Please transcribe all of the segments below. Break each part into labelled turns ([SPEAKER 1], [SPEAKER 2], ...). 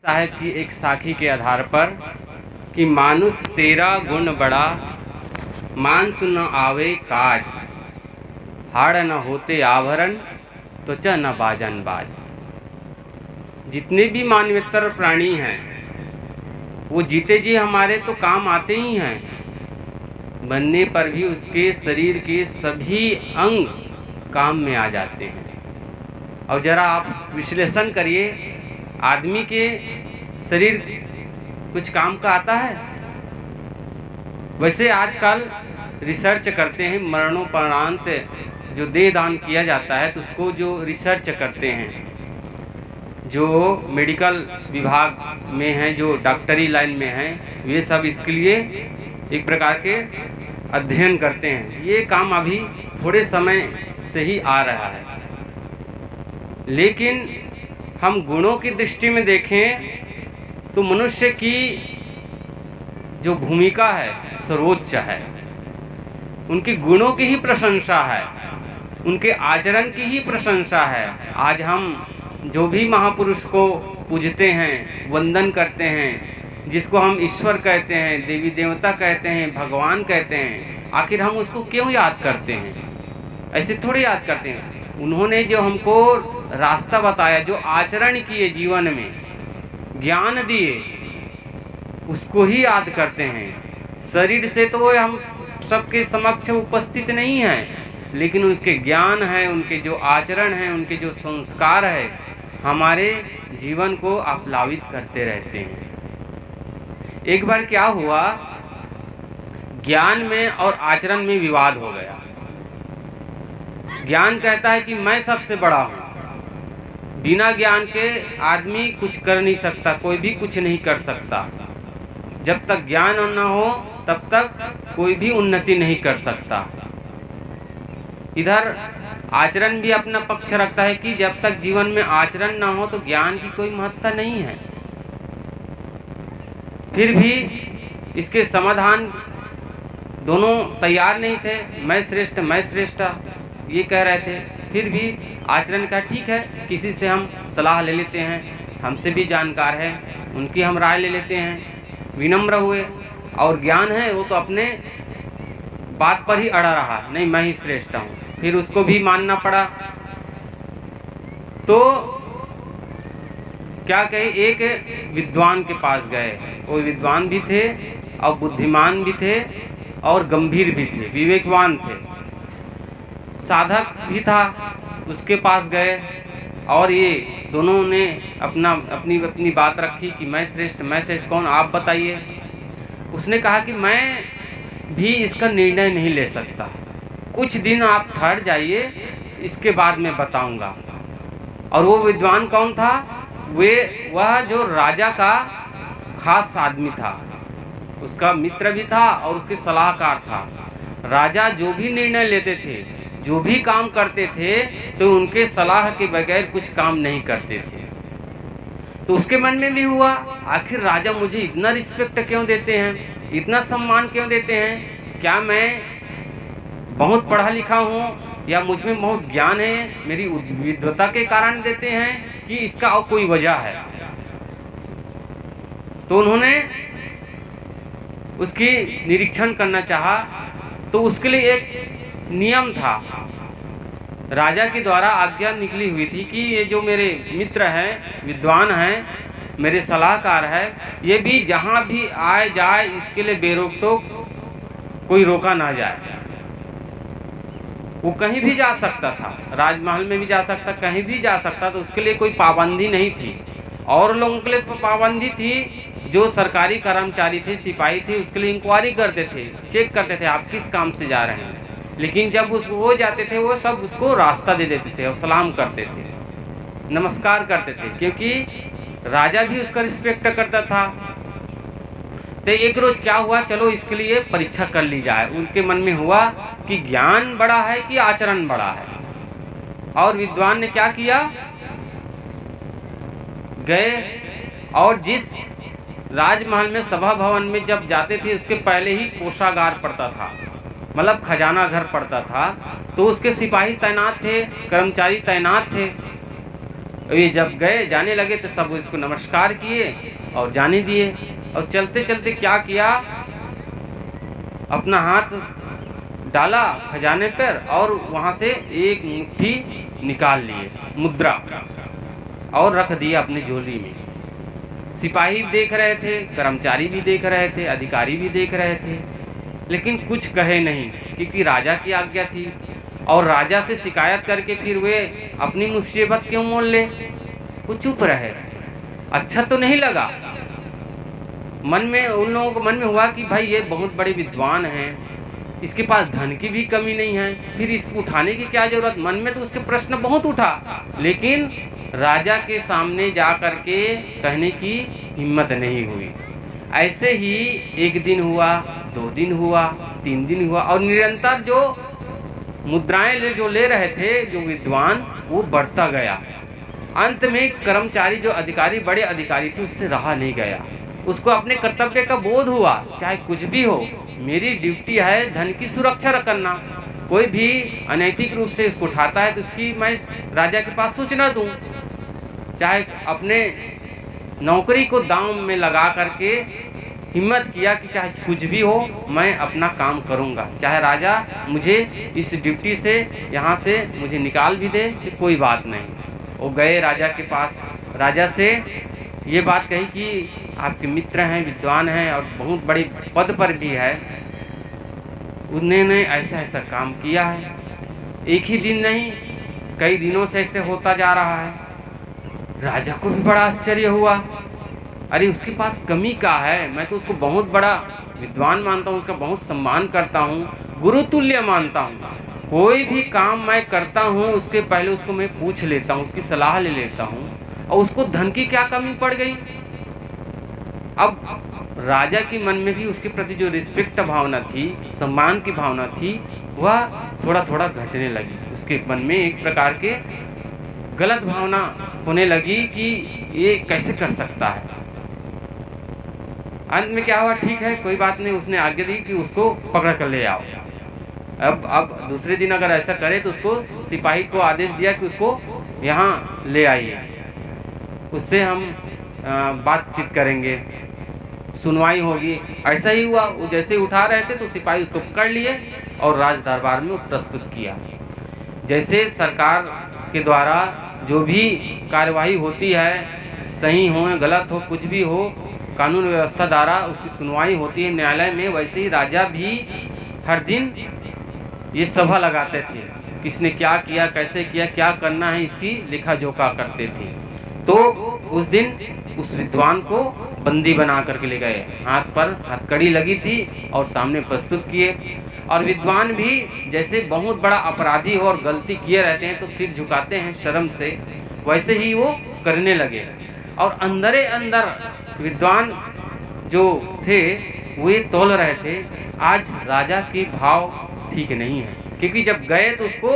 [SPEAKER 1] साहब की एक साखी के आधार पर कि मानुष तेरा गुण बड़ा, मानस न आवे काज, हाड़ न होते आभरण तो च न बाजन बाज। जितने भी मानवेतर प्राणी हैं वो जीते जी हमारे तो काम आते ही हैं, बनने पर भी उसके शरीर के सभी अंग काम में आ जाते हैं। और ज़रा आप विश्लेषण करिए, आदमी के शरीर कुछ काम का आता है? वैसे आजकल रिसर्च करते हैं, मरणोपरांत जो देह दान किया जाता है तो उसको जो रिसर्च करते हैं, जो मेडिकल विभाग में हैं, जो डॉक्टरी लाइन में हैं, वे सब इसके लिए एक प्रकार के अध्ययन करते हैं। ये काम अभी थोड़े समय से ही आ रहा है, लेकिन हम गुणों की दृष्टि में देखें तो मनुष्य की जो भूमिका है सर्वोच्च है। उनके गुणों की ही प्रशंसा है, उनके आचरण की ही प्रशंसा है। आज हम जो भी महापुरुष को पूजते हैं, वंदन करते हैं, जिसको हम ईश्वर कहते हैं, देवी देवता कहते हैं, भगवान कहते हैं, आखिर हम उसको क्यों याद करते हैं? ऐसे थोड़े याद करते हैं। उन्होंने जो हमको रास्ता बताया, जो आचरण किए, जीवन में ज्ञान दिए, उसको ही याद करते हैं। शरीर से तो वो हम सबके समक्ष उपस्थित नहीं है, लेकिन उसके ज्ञान है, उनके जो आचरण हैं, उनके जो संस्कार है, हमारे जीवन को आप्लावित करते रहते हैं। एक बार क्या हुआ, ज्ञान में और आचरण में विवाद हो गया। ज्ञान कहता है कि मैं सबसे बड़ा हूँ, बिना ज्ञान के आदमी कुछ कर नहीं सकता, कोई भी कुछ नहीं कर सकता। जब तक ज्ञान न हो तब तक कोई भी उन्नति नहीं कर सकता। इधर आचरण भी अपना पक्ष रखता है कि जब तक जीवन में आचरण ना हो तो ज्ञान की कोई महत्ता नहीं है। फिर भी इसके समाधान दोनों तैयार नहीं थे। मैं श्रेष्ठ, मैं श्रेष्ठ ये कह रहे थे। फिर भी आचरण का ठीक है, किसी से हम सलाह ले लेते हैं, हमसे भी जानकार है, उनकी हम राय ले लेते हैं, विनम्र हुए। और ज्ञान है वो तो अपने बात पर ही अड़ा रहा, नहीं मैं ही श्रेष्ठ हूँ, फिर उसको भी मानना पड़ा। तो क्या कहे, एक विद्वान के पास गए। वो विद्वान भी थे और बुद्धिमान भी थे और गंभीर भी थे, विवेकवान थे, साधक भी था। उसके पास गए और ये दोनों ने अपनी बात रखी कि मैं श्रेष्ठ, मैं श्रेष्ठ कौन, आप बताइए। उसने कहा कि मैं भी इसका निर्णय नहीं ले सकता, कुछ दिन आप ठहर जाइए, इसके बाद मैं बताऊंगा। और वो विद्वान कौन था? वह जो राजा का खास आदमी था, उसका मित्र भी था और उसके सलाहकार था। राजा जो भी निर्णय लेते थे, जो भी काम करते थे, तो उनके सलाह के बगैर कुछ काम नहीं करते थे। तो उसके मन में भी हुआ, आखिर राजा मुझे इतना रिस्पेक्ट क्यों देते हैं, इतना सम्मान क्यों देते हैं? क्या मैं बहुत पढ़ा लिखा हूँ या मुझ में बहुत ज्ञान है, मेरी विद्वता के कारण देते हैं कि इसका और कोई वजह है? तो उन्होंने उसकी निरीक्षण करना चाहा। तो उसके लिए एक नियम था, राजा के द्वारा आज्ञा निकली हुई थी कि ये जो मेरे मित्र हैं, विद्वान हैं, मेरे सलाहकार है, ये भी जहाँ भी आए जाए इसके लिए बेरोक टोक कोई रोका ना जाए। वो कहीं भी जा सकता था, राजमहल में भी जा सकता, कहीं भी जा सकता, तो उसके लिए कोई पाबंदी नहीं थी। और लोगों के लिए पाबंदी थी, जो सरकारी कर्मचारी थे, सिपाही थे, उसके लिए इंक्वायरी करते थे, चेक करते थे आप किस काम से जा रहे हैं। लेकिन जब वो जाते थे, वो सब उसको रास्ता दे देते थे और सलाम करते थे, नमस्कार करते थे, क्योंकि राजा भी उसका रिस्पेक्ट करता था। तो एक रोज क्या हुआ, चलो इसके लिए परीक्षा कर ली जाए। उनके मन में हुआ कि ज्ञान बड़ा है कि आचरण बड़ा है। और विद्वान ने क्या किया, गए और जिस राजमहल में, सभा भवन में जब जाते थे, उसके पहले ही कोषागार पड़ता था, मतलब खजाना घर पड़ता था। तो उसके सिपाही तैनात थे, कर्मचारी तैनात थे। ये जब गए जाने लगे तो सब इसको नमस्कार किए और जाने दिए। और चलते चलते क्या किया, अपना हाथ डाला खजाने पर और वहाँ से एक मुट्ठी निकाल लिए मुद्रा और रख दिया अपनी झोली में। सिपाही भी देख रहे थे, कर्मचारी भी देख रहे थे, अधिकारी भी देख रहे थे, लेकिन कुछ कहे नहीं क्योंकि राजा की आज्ञा थी। और राजा से शिकायत करके फिर वे अपनी मुसीबत क्यों मोल ले, वो चुप रहे। अच्छा तो नहीं लगा, मन में उन लोगों को मन में हुआ कि भाई ये बहुत बड़े विद्वान हैं, इसके पास धन की भी कमी नहीं है, फिर इसको उठाने की क्या जरूरत। मन में तो उसके प्रश्न बहुत उठा, लेकिन राजा के सामने जा कर के कहने की हिम्मत नहीं हुई। ऐसे ही एक दिन हुआ, 2 दिन हुआ, 3 दिन हुआ, और निरंतर जो मुद्राएं जो ले रहे थे जो विद्वान, वो बढ़ता गया। अंत में कर्मचारी जो अधिकारी, बड़े अधिकारी थे, उससे रहा नहीं गया। उसको अपने कर्तव्य का बोध हुआ, चाहे कुछ भी हो, मेरी ड्यूटी है धन की सुरक्षा करना। कोई भी अनैतिक रूप से इसको उठाता है तो उसकी मैं राजा के पास सूचना दूं। चाहे अपने नौकरी को दांव में लगा करके हिम्मत किया कि चाहे कुछ भी हो मैं अपना काम करूंगा, चाहे राजा मुझे इस ड्यूटी से यहाँ से मुझे निकाल भी दे तो कोई बात नहीं। वो गए राजा के पास, राजा से ये बात कही कि आपके मित्र हैं, विद्वान हैं और बहुत बड़े पद पर भी है, उन्होंने ऐसा ऐसा काम किया है। एक ही दिन नहीं, कई दिनों से ऐसे होता जा रहा है। राजा को भी बड़ा आश्चर्य हुआ, अरे उसके पास कमी क्या है, मैं तो उसको बहुत बड़ा विद्वान मानता हूँ, उसका बहुत सम्मान करता हूँ, गुरुतुल्य मानता हूँ। कोई भी काम मैं करता हूँ उसके पहले उसको मैं पूछ लेता हूँ, उसकी सलाह ले लेता हूँ, और उसको धन की क्या कमी पड़ गई। अब राजा के मन में भी उसके प्रति जो रिस्पेक्ट भावना थी, सम्मान की भावना थी, वह थोड़ा थोड़ा घटने लगी। उसके मन में एक प्रकार के गलत भावना होने लगी कि ये कैसे कर सकता है। अंत में क्या हुआ, ठीक है कोई बात नहीं, उसने आज्ञा दी कि उसको पकड़ कर ले आओ। अब दूसरे दिन अगर ऐसा करे तो उसको सिपाही को आदेश दिया कि उसको यहाँ ले आइए, उससे हम बातचीत करेंगे, सुनवाई होगी। ऐसा ही हुआ, वो जैसे उठा रहे थे तो सिपाही उसको पकड़ लिए और राज दरबार में प्रस्तुत किया। जैसे सरकार के द्वारा जो भी कार्यवाही होती है, सही हो या गलत हो, कुछ भी हो, कानून व्यवस्था द्वारा उसकी सुनवाई होती है न्यायालय में, वैसे ही राजा भी हर दिन ये सभा लगाते थे, किसने क्या किया, कैसे किया, क्या करना है, इसकी लेखा जोखा करते थे। तो उस दिन उस विद्वान को बंदी बना करके ले गए, हाथ पर हथकड़ी लगी थी और सामने प्रस्तुत किए। और विद्वान भी जैसे बहुत बड़ा अपराधी हो और गलती किए रहते हैं तो सिर झुकाते हैं शर्म से, वैसे ही वो करने लगे। और अंदरे अंदर विद्वान जो थे वो ये तौल रहे थे, आज राजा के भाव ठीक नहीं है, क्योंकि जब गए तो उसको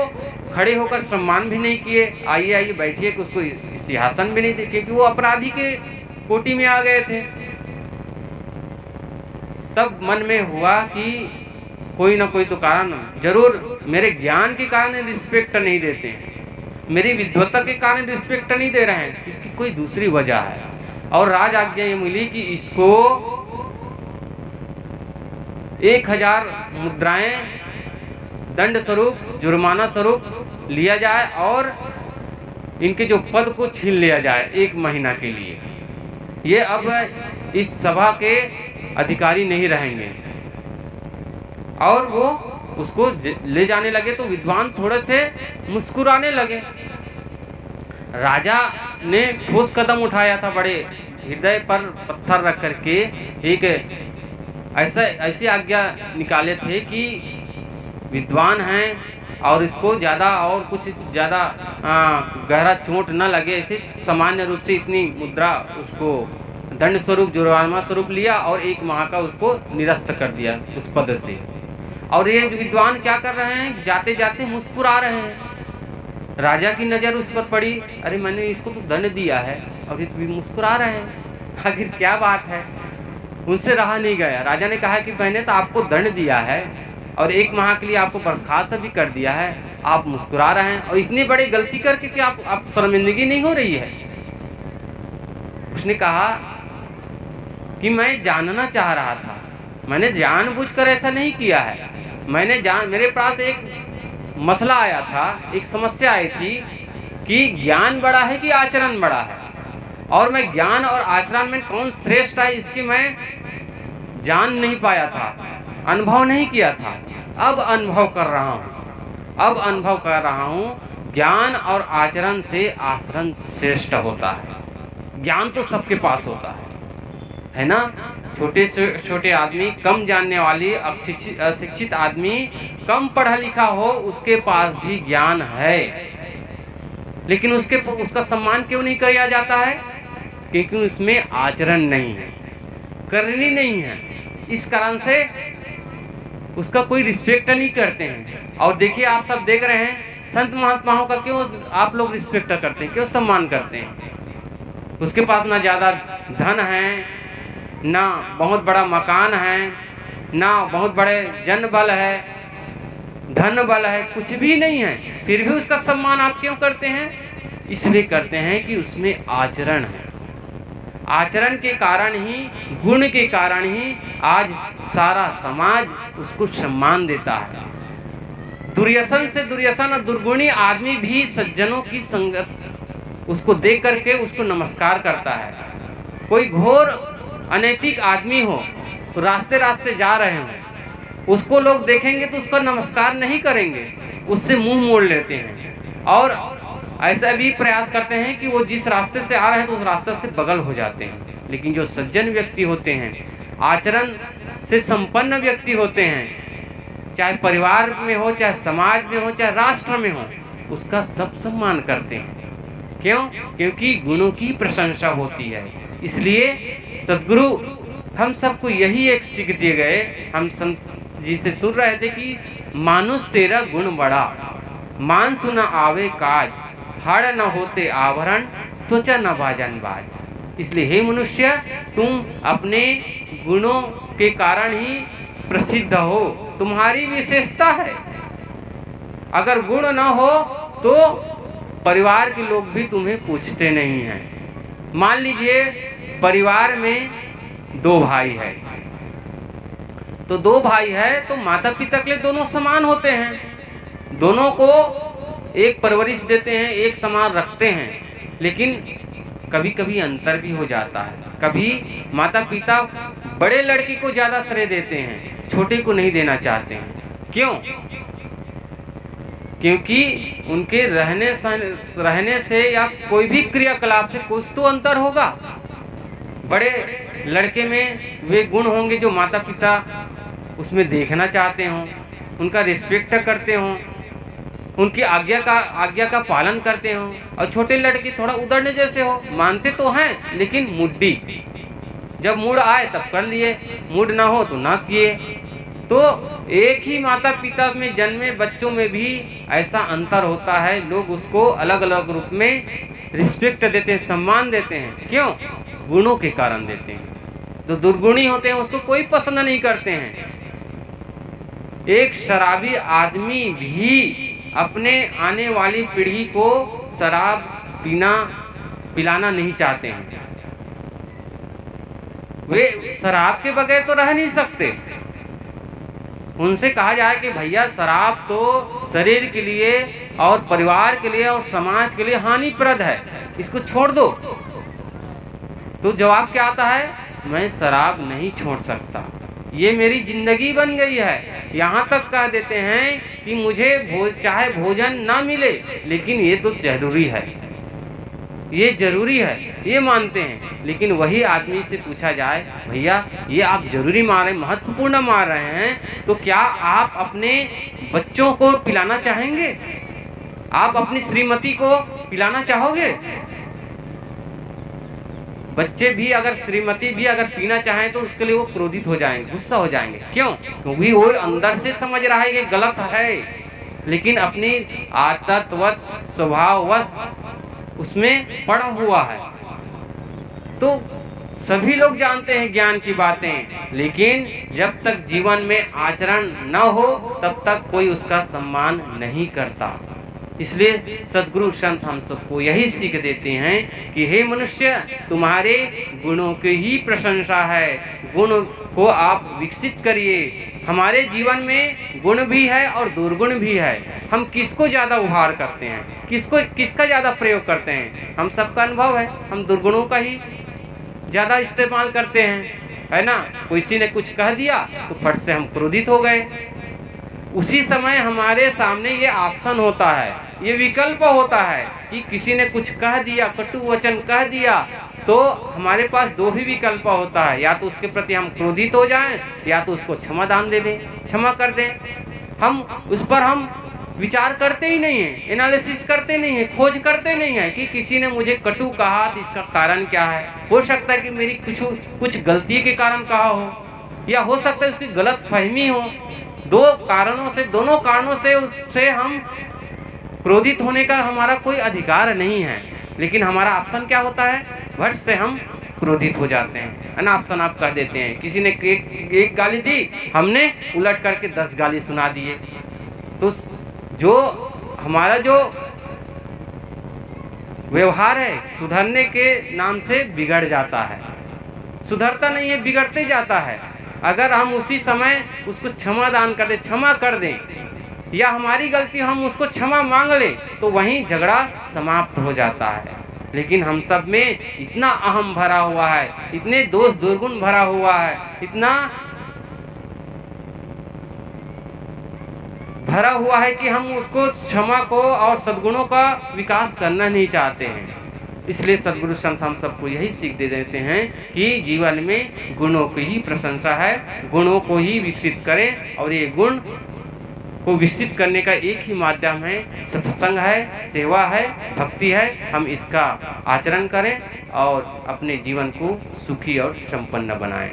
[SPEAKER 1] खड़े होकर सम्मान भी नहीं किए, आइए आइए बैठिए, कि उसको सिंहासन भी नहीं थे, क्योंकि वो अपराधी के कोटि में आ गए थे। तब मन में हुआ कि कोई ना कोई तो कारण जरूर, मेरे ज्ञान के कारण रिस्पेक्ट नहीं देते हैं, मेरी विद्वता के कारण रिस्पेक्ट नहीं दे रहे हैं, इसकी कोई दूसरी वजह है। और राज आज्ञा ये मिली कि इसको 1000 मुद्राएं दंड स्वरूप, जुर्माना स्वरूप लिया जाए और इनके जो पद को छीन लिया जाए 1 महीना के लिए। ये अब इस सभा के अधिकारी नहीं रहेंगे। और वो उसको ले जाने लगे तो विद्वान थोड़े से मुस्कुराने लगे। राजा ने ठोस कदम उठाया था, बड़े हृदय पर पत्थर रख करके एक ऐसी आज्ञा निकाले थे कि विद्वान हैं और इसको ज़्यादा और कुछ ज़्यादा गहरा चोट न लगे, ऐसे सामान्य रूप से इतनी मुद्रा उसको दंड स्वरूप, जुर्माना स्वरूप लिया और 1 माह का उसको निरस्त कर दिया उस पद से। और ये विद्वान क्या कर रहे हैं, जाते जाते मुस्कुरा रहे हैं। राजा की नज़र उस पर पड़ी, अरे मैंने इसको तो दंड दिया है और ये मुस्कुरा रहे हैं, आखिर क्या बात है। उनसे रहा नहीं गया। राजा ने कहा कि मैंने तो आपको दंड दिया है और 1 माह के लिए आपको बर्खास्त भी कर दिया है, आप मुस्कुरा रहे हैं और इतनी बड़ी गलती करके कि आप शर्मिंदगी नहीं हो रही है। उसने कहा कि मैं जानना चाह रहा था, मैंने जानबूझकर ऐसा नहीं किया है। मेरे पास एक मसला आया था, एक समस्या आई थी कि ज्ञान बड़ा है कि आचरण बड़ा है, और मैं ज्ञान और आचरण में कौन श्रेष्ठ है इसकी मैं जान नहीं पाया था, अनुभव नहीं किया था। अब अनुभव कर रहा हूँ ज्ञान और आचरण से आचरण श्रेष्ठ होता है। ज्ञान तो सबके पास होता है ना। छोटे से छोटे आदमी, कम जानने वाली, अशिक्षित आदमी, कम पढ़ा लिखा हो, उसके पास भी ज्ञान है, लेकिन उसका सम्मान क्यों नहीं किया जाता है? क्योंकि उसमें आचरण नहीं है, करनी नहीं है। इस कारण से उसका कोई रिस्पेक्ट नहीं करते हैं। और देखिए, आप सब देख रहे हैं, संत महात्माओं का क्यों आप लोग रिस्पेक्ट करते हैं, क्यों सम्मान करते हैं? उसके पास ना ज़्यादा धन है, ना बहुत बड़ा मकान है, ना बहुत बड़े जन बल है, धन बल है, कुछ भी नहीं है, फिर भी उसका सम्मान आप क्यों करते हैं? इसलिए करते हैं कि उसमें आचरण है। आचरण के कारण ही, गुण के कारण ही आज सारा समाज उसको सम्मान देता है। दुर्व्यसन से दुर्व्यसन और दुर्गुणी आदमी भी सज्जनों की संगत उसको देख करके उसको नमस्कार करता है। कोई घोर अनैतिक आदमी हो, रास्ते रास्ते जा रहे हो, उसको लोग देखेंगे तो उसका नमस्कार नहीं करेंगे, उससे मुंह मोड़ लेते हैं और ऐसा भी प्रयास करते हैं कि वो जिस रास्ते से आ रहे हैं तो उस रास्ते से बगल हो जाते हैं। लेकिन जो सज्जन व्यक्ति होते हैं, आचरण से संपन्न व्यक्ति होते हैं, चाहे परिवार में हो, चाहे समाज में हो, चाहे राष्ट्र में हो, उसका सब सम्मान करते हैं। क्यों? क्योंकि गुणों की प्रशंसा होती है। इसलिए सद्गुरु हम सबको यही एक सीख दिए गए। हम संत जी से सुन रहे थे कि मानुष तेरा गुण बड़ा, मान सुना आवे काज, हाड़ न होते आवरण, त्वचा न बाजन बाज। इसलिए हे मनुष्य, तुम अपने गुणों के कारण ही प्रसिद्ध हो, तुम्हारी विशेषता है। अगर गुण न हो तो परिवार के लोग भी तुम्हें पूछते नहीं हैं। मान लीजिए परिवार में 2 भाई है, तो 2 भाई है तो माता पिता के लिए दोनों समान होते हैं, दोनों को एक परवरिश देते हैं, एक समान रखते हैं। लेकिन कभी कभी अंतर भी हो जाता है। कभी माता पिता बड़े लड़के को ज़्यादा श्रेय देते हैं, छोटे को नहीं देना चाहते हैं। क्यों? क्योंकि उनके रहने से या कोई भी क्रियाकलाप से कुछ तो अंतर होगा। बड़े लड़के में वे गुण होंगे जो माता पिता उसमें देखना चाहते हों, उनका रिस्पेक्ट करते हों, उनकी आज्ञा का पालन करते हों। और छोटे लड़के थोड़ा उधरने जैसे हो, मानते तो हैं लेकिन मुड्डी, जब मूड आए तब कर लिए, मूड ना हो तो ना किए। तो एक ही माता पिता में जन्मे बच्चों में भी ऐसा अंतर होता है। लोग उसको अलग अलग रूप में रिस्पेक्ट देते हैं, सम्मान देते हैं। क्यों? गुणों के कारण देते हैं। तो दुर्गुणी होते हैं उसको कोई पसंद नहीं करते हैं। एक शराबी आदमी भी अपने आने वाली पीढ़ी को शराब पिलाना नहीं चाहते हैं। वे शराब के बगैर तो रह नहीं सकते। उनसे कहा जाए कि भैया शराब तो शरीर के लिए और परिवार के लिए और समाज के लिए हानिप्रद है, इसको छोड़ दो। तो जवाब क्या आता है? मैं शराब नहीं छोड़ सकता, ये मेरी जिंदगी बन गई है। यहाँ तक कह देते हैं कि मुझे चाहे भोजन ना मिले लेकिन ये तो जरूरी है, ये जरूरी है, ये मानते हैं। लेकिन वही आदमी से पूछा जाए, भैया ये आप जरूरी मान रहे, महत्वपूर्ण मान रहे हैं, तो क्या आप अपने बच्चों को पिलाना चाहेंगे? आप अपनी श्रीमती को पिलाना चाहोगे? बच्चे भी अगर, श्रीमती भी अगर पीना चाहें तो उसके लिए वो क्रोधित हो जाएंगे, गुस्सा हो जाएंगे। क्यों? क्योंकि वो अंदर से समझ रहा है कि गलत है, लेकिन अपनी आदतवश स्वभाववश उसमें पड़ा हुआ है। तो सभी लोग जानते हैं ज्ञान की बातें, लेकिन जब तक जीवन में आचरण न हो तब तक कोई उसका सम्मान नहीं करता। इसलिए सद्गुरु संत हम सबको यही सीख देते हैं कि हे मनुष्य, तुम्हारे गुणों की ही प्रशंसा है, गुण को आप विकसित करिए। हमारे जीवन में गुण भी है और दुर्गुण भी है। हम किसको ज़्यादा उभार करते हैं, किसका ज़्यादा प्रयोग करते हैं? हम सबका अनुभव है, हम दुर्गुणों का ही ज़्यादा इस्तेमाल करते हैं, है ना। किसी ने कुछ कह दिया तो फट से हम क्रोधित हो गए। उसी समय हमारे सामने ये ऑप्शन होता है, ये विकल्प होता है कि किसी ने कुछ कह दिया, कटु वचन कह दिया, तो हमारे पास दो ही विकल्प होता है, या तो उसके प्रति हम क्रोधित हो जाएं या तो उसको क्षमा दान दे दें, क्षमा कर दें। हम उस पर हम विचार करते ही नहीं हैं, एनालिसिस करते नहीं हैं, खोज करते नहीं हैं कि किसी ने मुझे कटु कहा तो इसका कारण क्या है। हो सकता है कि मेरी कुछ गलती के कारण कहा हो, या हो सकता है उसकी गलत फहमी हो। दोनों कारणों से उससे हम क्रोधित होने का हमारा कोई अधिकार नहीं है, लेकिन हमारा ऑप्शन क्या होता है? भट से हम क्रोधित हो जाते हैं, अनाप्शन आप कह देते हैं। किसी ने एक गाली दी, हमने उलट करके 10 गाली सुना दिए। तो जो हमारा जो व्यवहार है सुधरने के नाम से बिगड़ जाता है, सुधरता नहीं है, बिगड़ते जाता है। अगर हम उसी समय उसको क्षमा दान कर दें, क्षमा कर दें, या हमारी गलती हम उसको क्षमा मांग लें, तो वहीं झगड़ा समाप्त हो जाता है। लेकिन हम सब में इतना अहम भरा हुआ है, इतने दोष दुर्गुण भरा हुआ है, इतना भरा हुआ है कि हम उसको क्षमा को और सद्गुणों का विकास करना नहीं चाहते हैं। इसलिए सद्गुरु संत हम सबको यही सीख दे देते हैं कि जीवन में गुणों की ही प्रशंसा है, गुणों को ही विकसित करें, और ये गुण को विकसित करने का एक ही माध्यम है, सत्संग है, सेवा है, भक्ति है। हम इसका आचरण करें और अपने जीवन को सुखी और संपन्न बनाएं।